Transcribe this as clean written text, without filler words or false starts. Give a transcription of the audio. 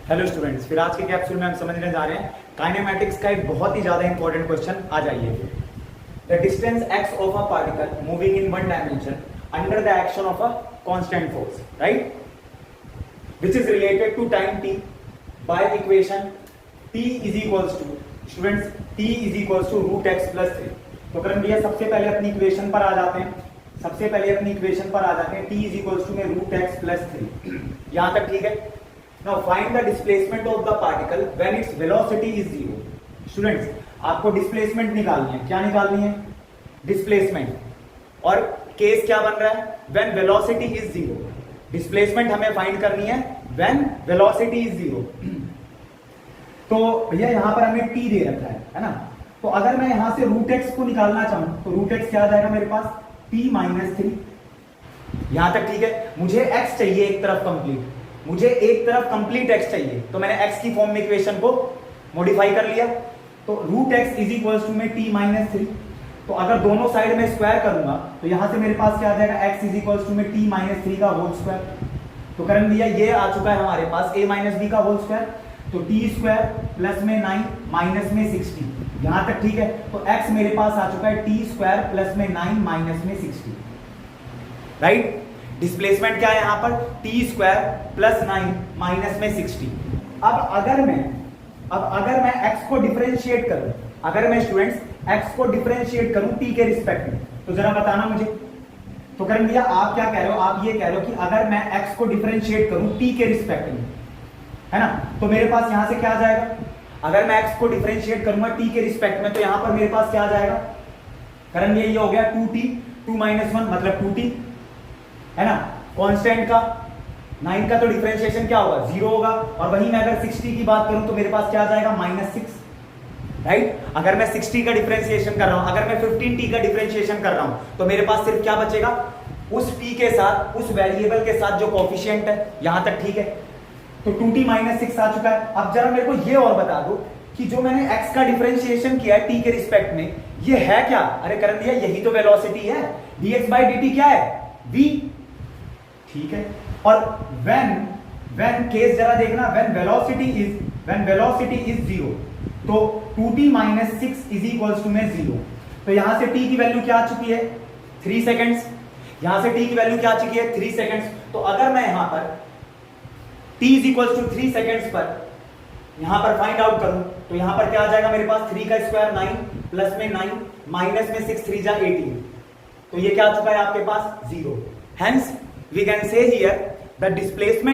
Hello students, फिर आज के कैप्सूल में हम समझने जा रहे हैं काइनेमैटिक्स का एक बहुत ही ज्यादा इंपॉर्टेंट क्वेश्चन। आ जाइए। The distance x of a particle moving in one dimension under the action of a constant force, right, which is related to time t by equation t is equals to, students, t is equals to root x plus 3। तो करण भैया सबसे पहले अपनी equation पर आ जाते हैं। t is equals to में root x plus 3। यहां तक ठीक है। Now find the displacement of the particle when its velocity is 0. Students, आपको डिस्प्लेसमेंट निकालनी है। क्या निकालनी है? डिस्प्लेसमेंट। और केस क्या बन रहा है? When velocity is 0. डिस्प्लेसमेंट हमें फाइंड करनी है when velocity is 0. तो भैया यहां पर हमें t दे रखा है ना। तो अगर मैं यहां से रूट एक्स को निकालना चाहूं तो रूट एक्स क्या आ जाएगा मेरे पास? t minus 3। यहां तक ठीक है। मुझे x चाहिए एक तरफ कंप्लीट x चाहिए, तो मैंने x की फॉर्म में इक्वेशन को मॉडिफाई कर लिया। तो root x is equals to में t माइनस 3। तो अगर दोनों साइड में स्क्वायर करूंगा तो यहां से मेरे पास क्या आ जाएगा? x इज इक्वल्स टू में t माइनस 3 का होल स्क्वायर। तो करण भैया ये आ चुका है हमारे पास a माइनस b का होल स्क्वायर। तो t स्क्वायर प्लस में 9 माइनस में 60। यहां तक ठीक है। तो x मेरे पास आ चुका है t स्क्वायर प्लस में 9 माइनस में 60, राइट। डिस्प्लेसमेंट क्या है यहां पर? t स्क्वायर प्लस 9 माइनस में 60। अब अगर मैं x को डिफरेंशिएट करूं, x को डिफरेंशिएट करूं t के रिस्पेक्ट में, तो जरा बताना मुझे। तो करण भैया आप क्या कह रहे हो? आप ये कह रहे हो कि अगर मैं x को डिफरेंशिएट करूं t के रिस्पेक्ट में, है ना, तो मेरे पास यहां से क्या आ जाएगा? अगर मैं x को डिफरेंशिएट करूंगा t के रिस्पेक्ट में, तो यहां पर मेरे पास क्या आ जाएगा? करण ये हो गया 2t, 2 माइनस 1 मतलब 2t, है ना। कांस्टेंट का 9 का तो डिफरेंशिएशन क्या होगा? 0 होगा। और वहीं मैं अगर 60 की बात करूं तो मेरे पास क्या आ जाएगा? -6, राइट। अगर मैं 60 का डिफरेंशिएशन कर रहा हूं, अगर मैं 15t का डिफरेंशिएशन कर रहा हूं, तो मेरे पास सिर्फ क्या बचेगा? उस t के साथ, उस वेरिएबल के साथ जो कोफिशिएंट है। यहां तक ठीक है। तो 2t माइनस 6 आ चुका है। अब जरा मेरे को ये और बता दो कि जो मैंने x का डिफरेंशिएशन किया है t के रिस्पेक्ट में, ये है क्या? अरे करण भैया यही तो वेलोसिटी है। dx बाई dt क्या है? v, ठीक है। और when केस जरा देखना, when velocity is 0, तो 2t minus 6 is equals to में 0। तो यहां से t की वैल्यू क्या आ चुकी है? 3 सेकेंड्स। यहां से t की वैल्यू क्या आ चुकी है? 3 सेकेंड्स। तो अगर मैं यहां पर t is equals to 3 seconds पर यहां पर फाइंड आउट करूं, तो यहां पर क्या आ जाएगा मेरे पास? 3 का स्क्वायर 9 प्लस में 9 माइनस में 6 3 जा 18। तो ये क्या आ चुका है आपके पास? 0। Hence we can say here the displacement